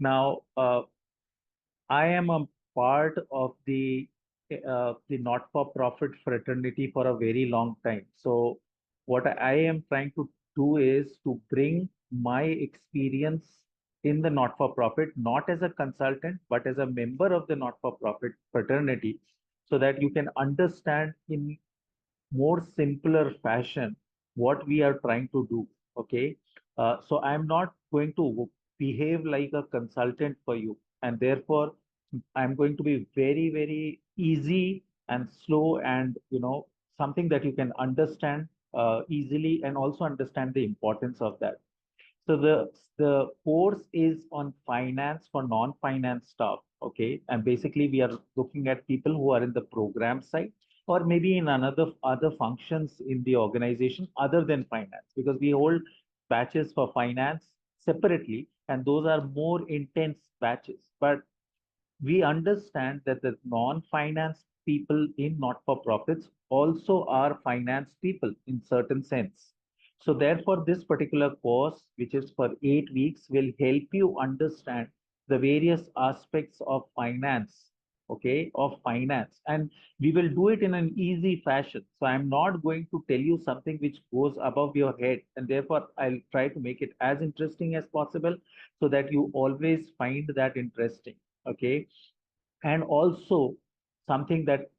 Now, I am a part of the not-for-profit fraternity for a very long time. So what I am trying to do is to bring my experience in the not-for-profit, not as a consultant, but as a member of the not-for-profit fraternity, so that you can understand in more simpler fashion what we are trying to do. Okay. So I'm not going to behave like a consultant for you, and therefore I'm going to be very, very easy and slow, and something that you can understand easily, and also understand the importance of that. So the course is on finance for non-finance staff, okay? And basically we are looking at people who are in the program side, or maybe in another other functions in the organization other than finance, because we hold batches for finance separately, and those are more intense batches. But we understand that the non-finance people in not-for-profits also are finance people in certain sense. So therefore, this particular course, which is for 8 weeks, will help you understand the various aspects of finance, okay, of finance. And we will do it in an easy fashion. So I'm not going to tell you something which goes above your head, and therefore I'll try to make it as interesting as possible so that you always find that interesting. Okay. And also something that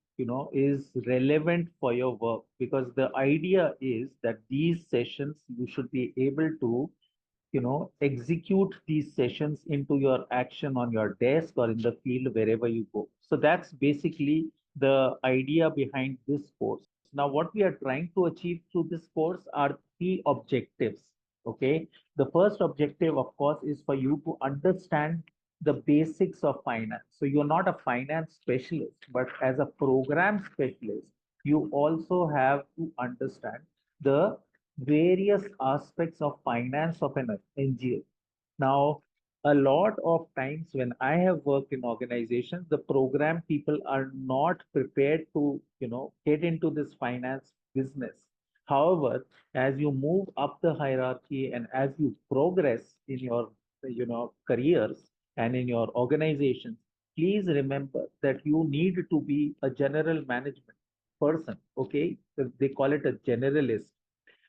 is relevant for your work, because the idea is that these sessions you should be able to execute these sessions into your action on your desk or in the field wherever you go. So that's basically the idea behind this course. Now, what we are trying to achieve through this course are three objectives. Okay. The first objective, of course, is for you to understand the basics of finance. So you're not a finance specialist, but as a program specialist, you also have to understand the various aspects of finance of an NGO. Now, a lot of times when I have worked in organizations, the program people are not prepared to, get into this finance business. However, as you move up the hierarchy and as you progress in your, careers and in your organizations, please remember that you need to be a general management person. Okay, they call it a generalist,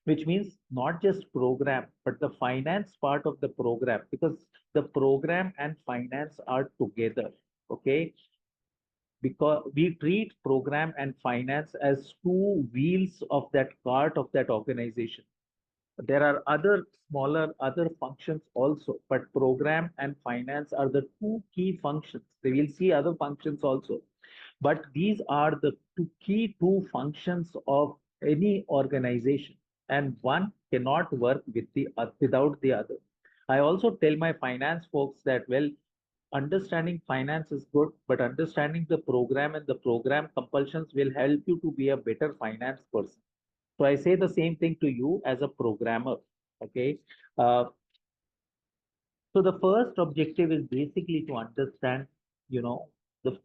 which means not just program, but the finance part of the program, because the program and finance are together. Okay. Because we treat program and finance as two wheels of that cart of that organization. There are other smaller other functions also, but program and finance are the two key functions. They will see other functions also, but these are the two functions of any organization, and one cannot work without the other. I also tell my finance folks that, well, understanding finance is good, but understanding the program and the program compulsions will help you to be a better finance person. So I say the same thing to you as a programmer. Okay. Uh, so the first objective is basically to understand, the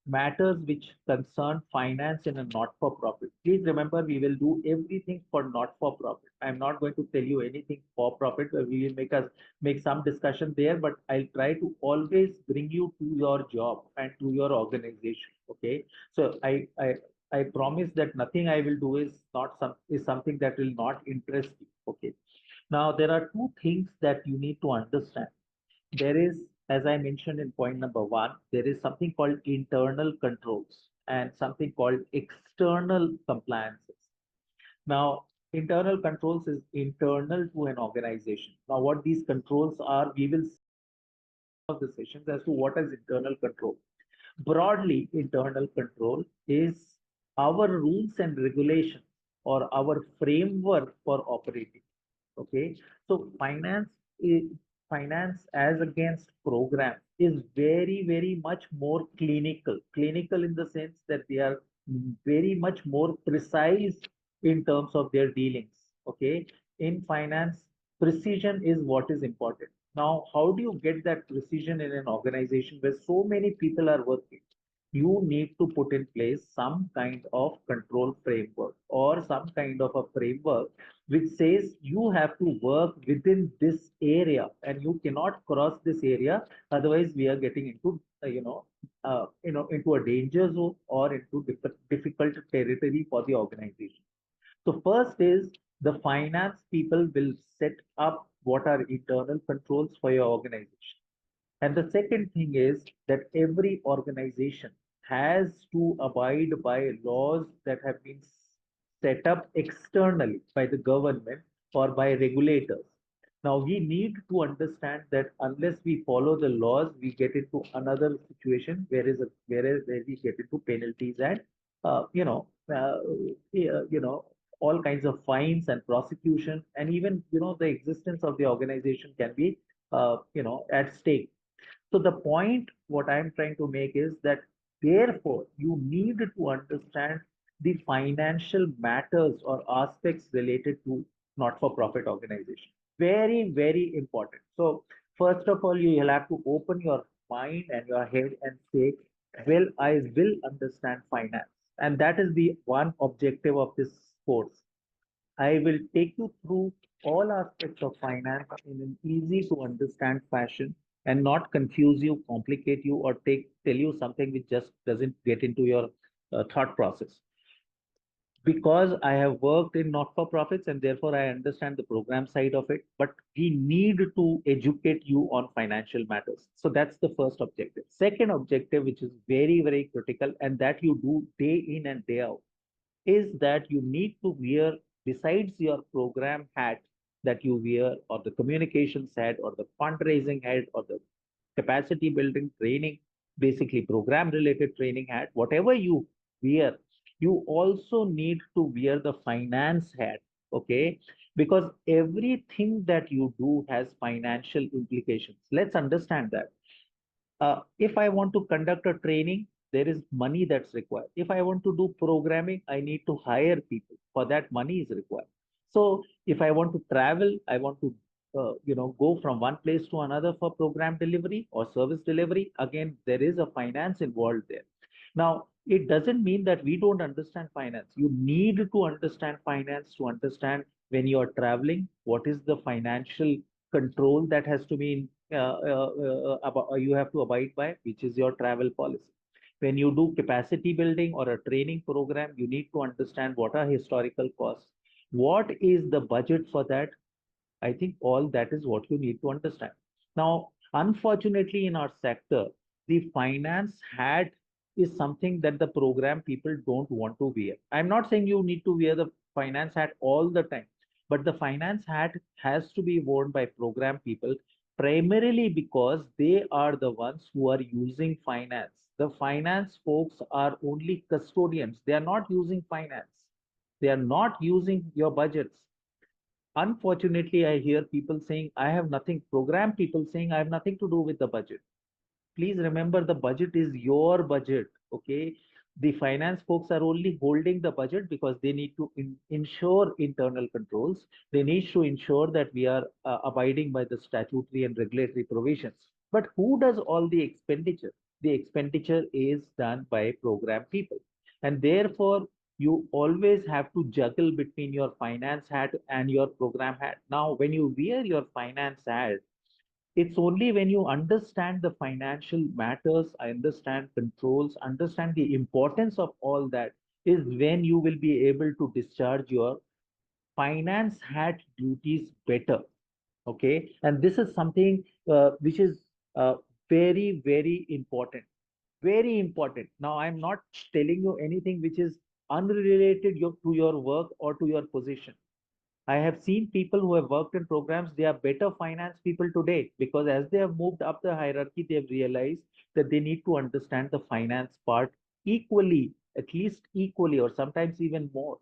matters which concern finance in a not-for-profit. Please remember, we will do everything for not-for-profit. I'm not going to tell you anything for-profit. We will make some discussion there, but I'll try to always bring you to your job and to your organization. Okay. So I promise that nothing I will do is something that will not interest you. Okay. Now there are two things that you need to understand. There is, as I mentioned in point number one, there is something called internal controls and something called external compliances. Now, internal controls is internal to an organization. Now, what these controls are, we will see of the sessions as to what is internal control. Broadly, internal control is our rules and regulations or our framework for operating. Okay, so finance as against program is very, very much more clinical. Clinical in the sense that they are very much more precise in terms of their dealings. Okay, in finance, precision is what is important. Now, how do you get that precision in an organization where so many people are working? you need to put in place some kind of control framework or some kind of a framework which says you have to work within this area and you cannot cross this area, otherwise we are getting into into a danger zone or into difficult territory for the organization. So first is the finance people will set up what are internal controls for your organization. And the second thing is that every organization has to abide by laws that have been set up externally by the government or by regulators. Now, we need to understand that unless we follow the laws, we get into another situation where we get into penalties and all kinds of fines and prosecution, and even the existence of the organization can be at stake. So the point what I'm trying to make is that therefore you need to understand the financial matters or aspects related to not-for-profit organization. Very, very important. So first of all, you will have to open your mind and your head and say, well, I will understand finance. And that is the one objective of this course. I will take you through all aspects of finance in an easy to understand fashion and not confuse you, complicate you, or tell you something which just doesn't get into your thought process. Because I have worked in not-for-profits and therefore I understand the program side of it, but we need to educate you on financial matters. So that's the first objective. Second objective, which is very, very critical, and that you do day in and day out, is that you need to wear, besides your program hat that you wear, or the communications hat, or the fundraising hat, or the capacity building training, basically program related training hat, whatever you wear, you also need to wear the finance hat. Okay, because everything that you do has financial implications. Let's understand that if I want to conduct a training, there is money that's required. If I want to do programming, I need to hire people. For that, money is required. So if I want to travel, I want to go from one place to another for program delivery or service delivery. Again, there is a finance involved there. Now, it doesn't mean that we don't understand finance. You need to understand finance to understand when you are traveling, what is the financial control that has to be you have to abide by, which is your travel policy. When you do capacity building or a training program, you need to understand what are historical costs, what is the budget for that. I think all that is what you need to understand. Now, unfortunately, in our sector, the finance hat is something that the program people don't want to wear. I'm not saying you need to wear the finance hat all the time, but the finance hat has to be worn by program people primarily because they are the ones who are using finance. The finance folks are only custodians, they are not using finance, they are not using your budgets. Unfortunately, I hear people saying, I have nothing, program people saying, I have nothing to do with the budget. Please remember, the budget is your budget. Okay. The finance folks are only holding the budget because they need to ensure internal controls. They need to ensure that we are abiding by the statutory and regulatory provisions. But who does all the expenditure? The expenditure is done by program people. And therefore, you always have to juggle between your finance hat and your program hat. Now, when you wear your finance hat, it's only when you understand the financial matters, I understand controls, understand the importance of all that, is when you will be able to discharge your finance hat duties better. Okay. And this is something which is very, very important. Very important. Now, I'm not telling you anything which is unrelated to your work or to your position. I have seen people who have worked in programs, they are better finance people today because as they have moved up the hierarchy, they have realized that they need to understand the finance part equally, at least equally, or sometimes even more.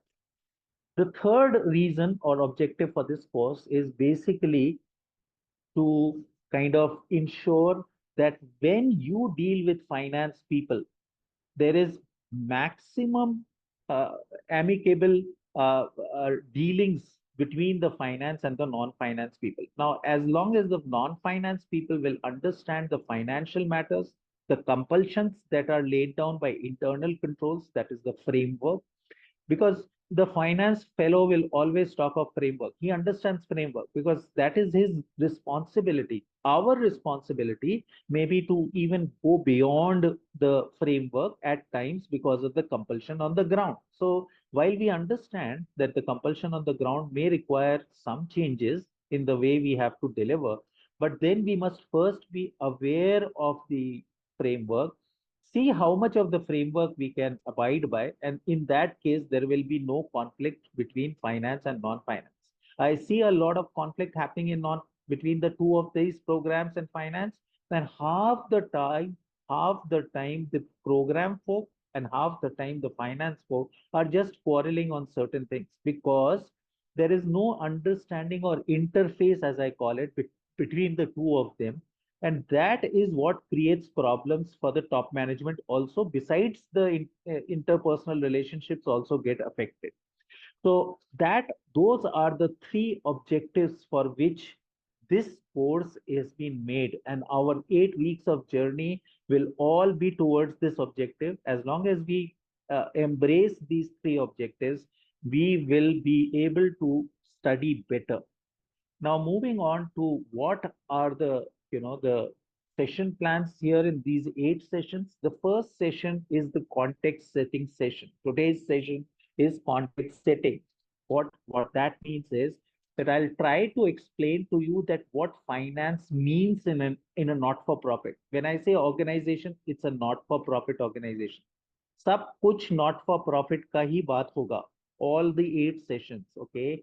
The third reason or objective for this course is basically to kind of ensure that when you deal with finance people, there is maximum uh, amicable dealings between the finance and the non-finance people. Now, as long as the non-finance people will understand the financial matters, the compulsions that are laid down by internal controls, that is the framework, because the finance fellow will always talk of framework. He understands framework because that is his responsibility. Our responsibility may be to even go beyond the framework at times because of the compulsion on the ground. So while we understand that the compulsion on the ground may require some changes in the way we have to deliver, but then we must first be aware of the framework, see how much of the framework we can abide by, and in that case there will be no conflict between finance and non-finance. I see a lot of conflict happening in non between the two of these programs and finance. Then half the time the program folk and half the time the finance folk are just quarreling on certain things because there is no understanding or interface, as I call it, between the two of them. And that is what creates problems for the top management also, besides the interpersonal relationships also get affected. So that those are the three objectives for which this course has been made, and our 8 weeks of journey will all be towards this objective. As long as we embrace these three objectives, we will be able to study better. Now, moving on to what are the session plans here in these 8 sessions. The first session is the context setting session. Today's session is context setting. What that means is that I'll try to explain to you that what finance means in a not-for-profit. When I say organization, it's a not-for-profit organization. सब कुछ not for profit का ही बात होगा. All the 8 sessions, okay?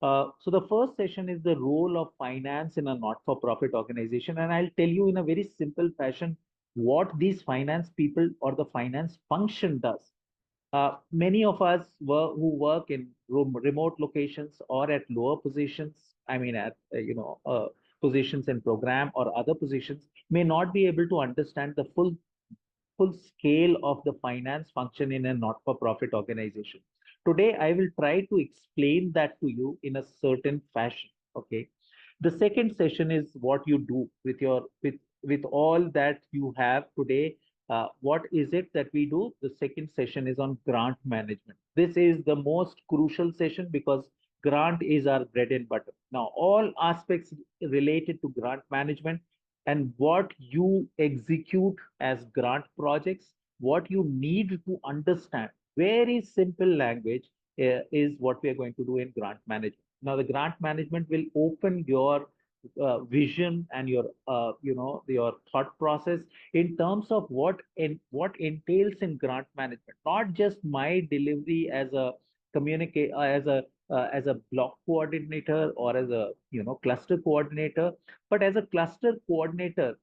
So the first session is the role of finance in a not-for-profit organization, and I'll tell you in a very simple fashion what these finance people or the finance function does. Many of us who work in remote locations or at lower positions, I mean at positions in program or other positions, may not be able to understand the full scale of the finance function in a not-for-profit organization. Today, I will try to explain that to you in a certain fashion. Okay. The second session is what you do with all that you have today. What is it that we do? The second session is on grant management. This is the most crucial session because grant is our bread and butter. Now, all aspects related to grant management and what you execute as grant projects, what you need to understand. Very simple language is what we are going to do in grant management. Now, the grant management will open your vision and your thought process in terms of what entails in grant management. Not just my delivery as a communicate as a block coordinator or as a cluster coordinator, but as a cluster coordinator,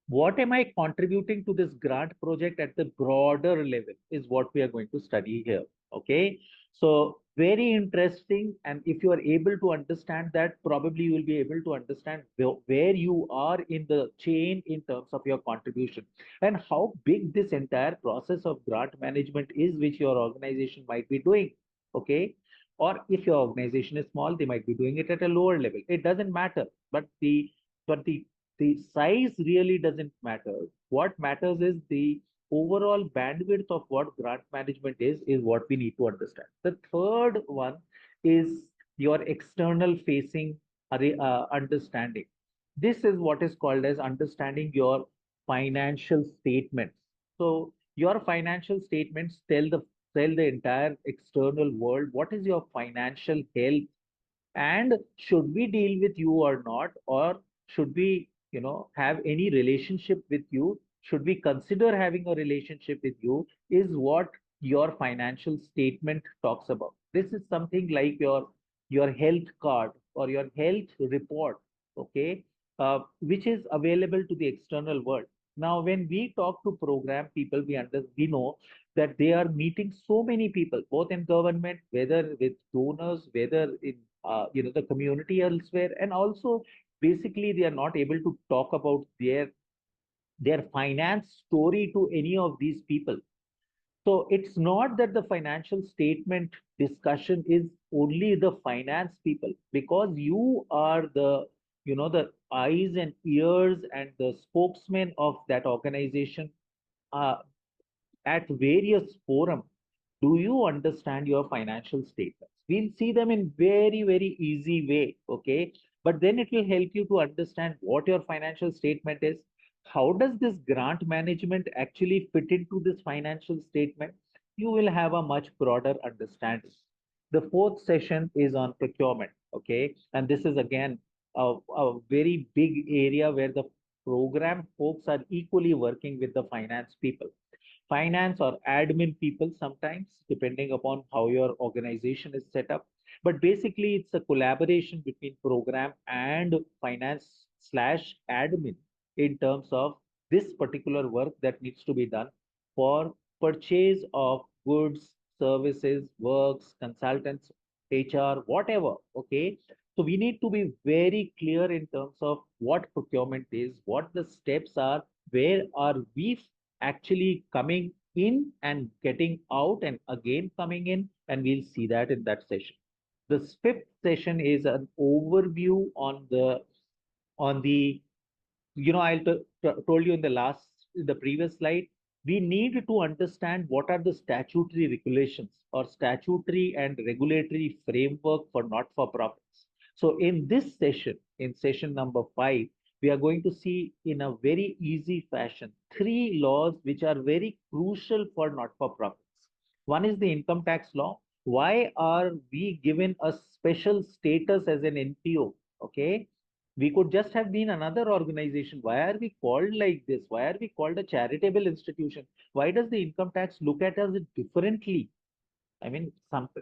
what am I contributing to this grant project at the broader level is what we are going to study here. Okay. So very interesting. And if you are able to understand that, probably you will be able to understand where you are in the chain in terms of your contribution and how big this entire process of grant management is, which your organization might be doing. Okay. Or if your organization is small, they might be doing it at a lower level. It doesn't matter. But the size really doesn't matter. What matters is the overall bandwidth of what grant management is what we need to understand. The third one is your external facing understanding. This is what is called as understanding your financial statements. So your financial statements tell the entire external world what is your financial health, and should we deal with you or not, or should we have any relationship with you, should we consider having a relationship with you, is what your financial statement talks about. This is something like your health card or your health report. Okay. Which is available to the external world. Now when we talk to program people, we know that they are meeting so many people, both in government, whether with donors, whether in the community elsewhere, and also basically they are not able to talk about their finance story to any of these people. So it's not that the financial statement discussion is only the finance people, because you are the eyes and ears and the spokesmen of that organization uh, at various forums. Do you understand your financial statements? We'll see them in very, very easy way, okay? But then it will help you to understand what your financial statement is. How does this grant management actually fit into this financial statement? You will have a much broader understanding. The fourth session is on procurement, okay? And this is again a very big area where the program folks are equally working with the finance people, finance or admin people sometimes, depending upon how your organization is set up. But basically, it's a collaboration between program and finance slash admin in terms of this particular work that needs to be done for purchase of goods, services, works, consultants, HR, whatever. Okay. So we need to be very clear in terms of what procurement is, what the steps are, where are we actually coming in and getting out and again coming in, and we'll see that in that session. The fifth session is an overview on the told you in the previous slide, we need to understand what are the statutory regulations or statutory and regulatory framework for not-for-profits. So in this session, in session number 5, we are going to see in a very easy fashion three laws which are very crucial for not-for-profits. One is the income tax law. Why are we given a special status as an NPO? Okay, we could just have been another organization. Why are we called like this? Why are we called a charitable institution? Why does the income tax look at us differently? I mean,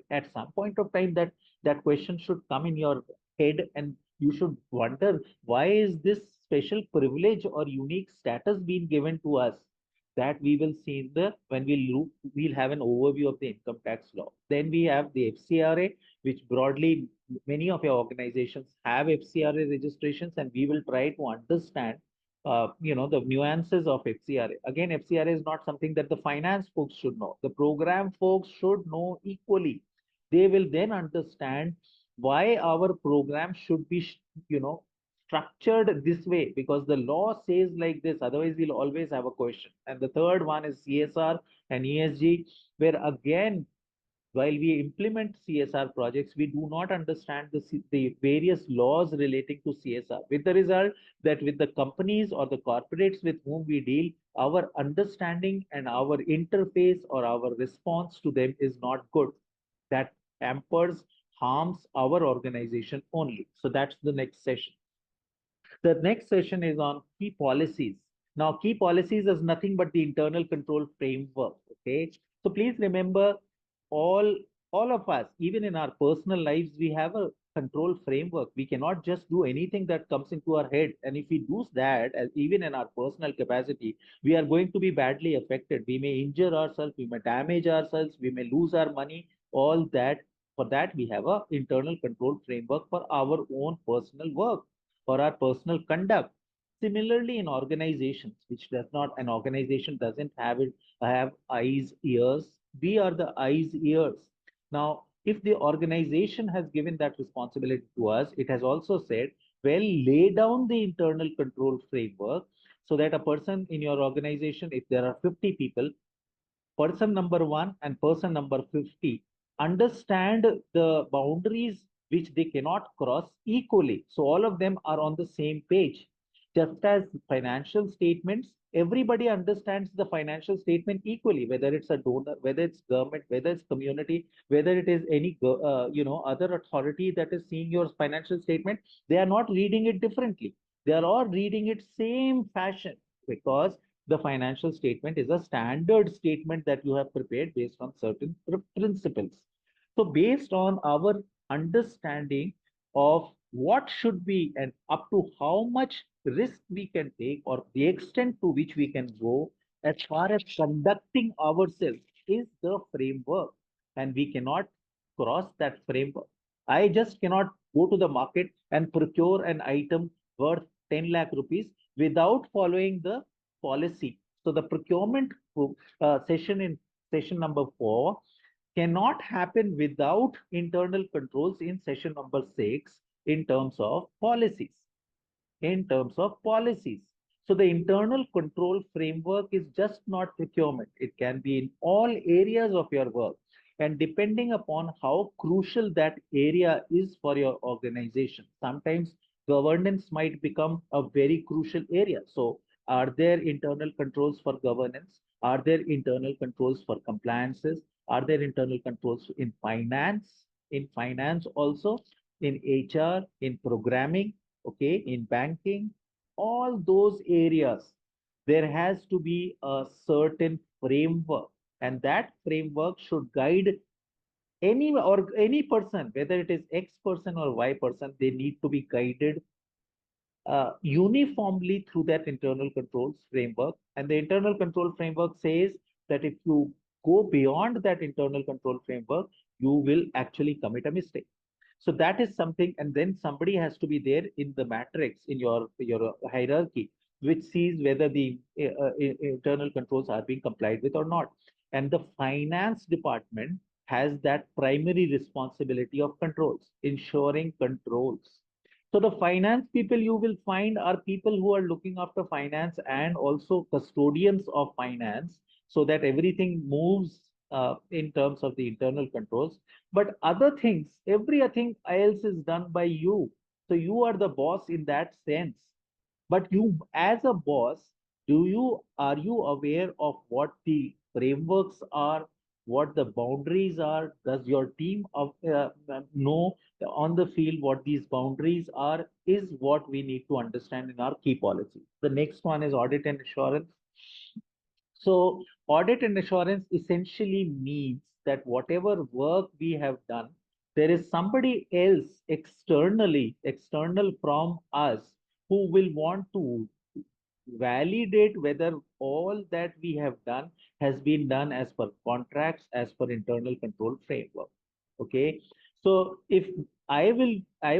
at some point of time that question should come in your head, and you should wonder, why is this special privilege or unique status being given to us? That we will see in the when we'll have an overview of the income tax law. Then we have the FCRA, which broadly many of your organizations have FCRA registrations, and we will try to understand the nuances of FCRA. Again, FCRA is not something that the finance folks should know. The program folks should know equally. They will then understand why our program should be, structured this way, because the law says like this. Otherwise, we'll always have a question. And the third one is CSR and ESG, where again, while we implement CSR projects, we do not understand the various laws relating to CSR, with the result that with the companies or the corporates with whom we deal, our understanding and our interface or our response to them is not good. That hampers, harms our organization only. So that's the next session. The next session is on key policies. Now, key policies is nothing but the internal control framework. Okay. So please remember, all all of us, even in our personal lives, we have a control framework. We cannot just do anything that comes into our head. And if we do that, as even in our personal capacity, we are going to be badly affected. We may injure ourselves, we may damage ourselves, we may lose our money, all that. For that, we have a internal control framework for our own personal work, for our personal conduct. Similarly, in organizations, which does not, an organization doesn't have eyes, ears. We are the eyes, ears. Now, if the organization has given that responsibility to us, it has also said, well, lay down the internal control framework so that a person in your organization, if there are 50 people, person number 1 and person number 50 understand the boundaries which they cannot cross equally. So all of them are on the same page. Just as financial statements, everybody understands the financial statement equally, whether it's a donor, whether it's government, whether it's community, whether it is any other authority that is seeing your financial statement. They are not reading it differently. They are all reading it same fashion, because the financial statement is a standard statement that you have prepared based on certain principles. So based on our understanding of what should be and up to how much risk we can take, or the extent to which we can go as far as conducting ourselves, is the framework, and we cannot cross that framework. I just cannot go to the market and procure an item worth 10 lakh rupees without following the policy. So the procurement session in session number 4 cannot happen without internal controls in session number 6 in terms of policies. in terms of policies. So the internal control framework is just not procurement. It can be in all areas of your work. And depending upon how crucial that area is for your organization, sometimes governance might become a very crucial area. So are there internal controls for governance? Are there internal controls for compliances? Are there internal controls in finance? In finance also, in HR, in programming, okay, in banking, all those areas, there has to be a certain framework, and that framework should guide any person, whether it is X person or Y person, they need to be guided uniformly through that internal controls framework. And the internal control framework says that if you go beyond that internal control framework, you will actually commit a mistake. So that is something, and then somebody has to be there in the matrix in your hierarchy, which sees whether the internal controls are being complied with or not. And the finance department has that primary responsibility of controls, ensuring controls. So the finance people you will find are people who are looking after finance and also custodians of finance, so that everything moves in terms of the internal controls. But other things, everything else is done by you. So you are the boss in that sense. But you, as a boss, are you aware of what the frameworks are, what the boundaries are? Does your team know on the field what these boundaries are? Is what we need to understand in our key policy. The next one is audit and assurance. So audit and assurance essentially means that whatever work we have done, there is somebody else external from us, who will want to validate whether all that we have done has been done as per contracts, as per internal control framework. Okay. So if I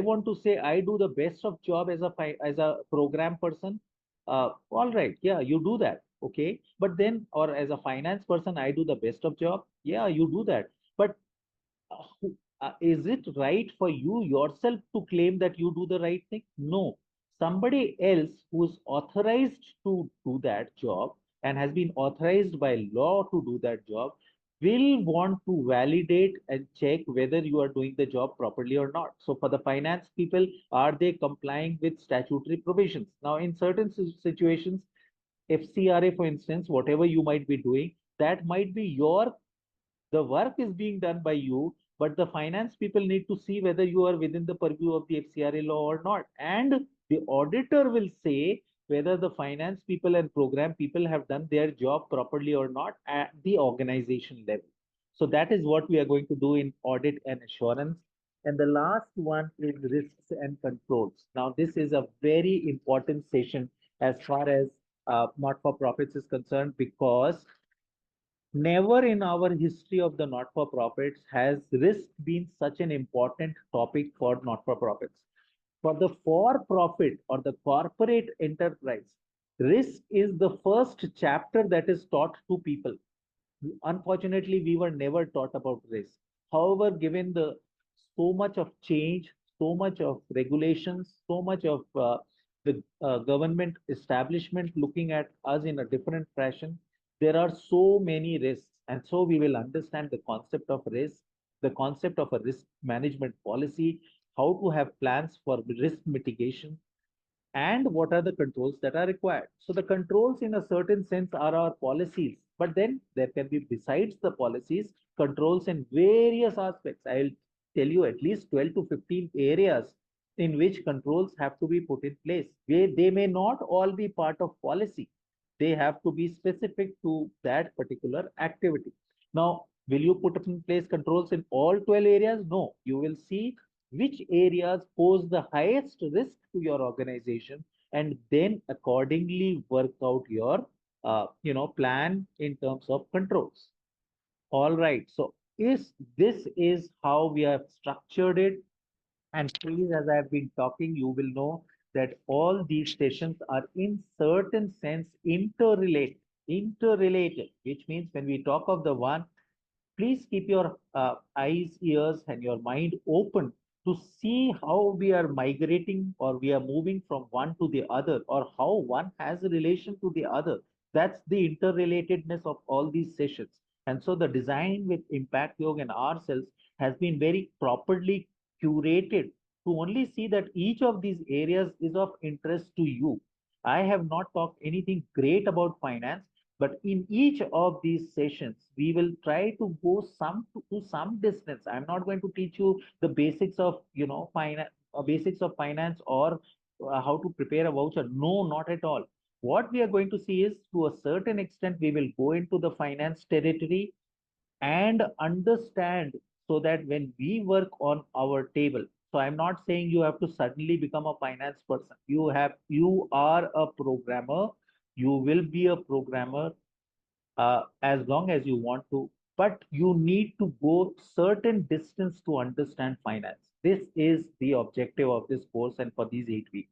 want to say I do the best of job as as a program person, all right, yeah, you do that. Okay. But then, or as a finance person, I do the best of job. Yeah, you do that. But is it right for you yourself to claim that you do the right thing? No. Somebody else who's authorized to do that job and has been authorized by law to do that job will want to validate and check whether you are doing the job properly or not. So for the finance people, are they complying with statutory provisions? Now, in certain situations, FCRA, for instance, whatever you might be doing, that might be your the work is being done by you, but the finance people need to see whether you are within the purview of the FCRA law or not. And the auditor will say whether the finance people and program people have done their job properly or not at the organization level. So that is what we are going to do in audit and assurance. And the last one is risks and controls. Now, this is a very important session as far as not for profits is concerned, because never in our history of the not for profits has risk been such an important topic for not for profits. For the for profit or the corporate enterprise, risk is the first chapter that is taught to people. Unfortunately, we were never taught about risk. However, given the so much of change, so much of regulations, so much of the government establishment looking at us in a different fashion, there are so many risks. And so we will understand the concept of risk, the concept of a risk management policy, how to have plans for risk mitigation, and what are the controls that are required. So the controls in a certain sense are our policies, but then there can be, besides the policies, controls in various aspects. I'll tell you at least 12 to 15 areas in which controls have to be put in place. They may not all be part of policy. They have to be specific to that particular activity. Now, will you put in place controls in all 12 areas? No, you will see which areas pose the highest risk to your organization, and then accordingly work out your plan in terms of controls. All right, so is this is how we have structured it. And please, as I have been talking, you will know that all these sessions are in certain sense interrelated, which means when we talk of the one, please keep your eyes, ears, and your mind open to see how we are migrating or we are moving from one to the other, or how one has a relation to the other. That's the interrelatedness of all these sessions. And so the design with Impact Yoga and ourselves has been very properly curated to only see that each of these areas is of interest to you. I have not talked anything great about finance, but in each of these sessions, we will try to go to some distance. I'm not going to teach you the basics of, finance, basics of finance, or how to prepare a voucher. No, not at all. What we are going to see is, to a certain extent, we will go into the finance territory and understand, so that when we work on our table, so I'm not saying you have to suddenly become a finance person. You are a programmer, you will be a programmer as long as you want to, but you need to go certain distance to understand finance. This is the objective of this course and for these 8 weeks.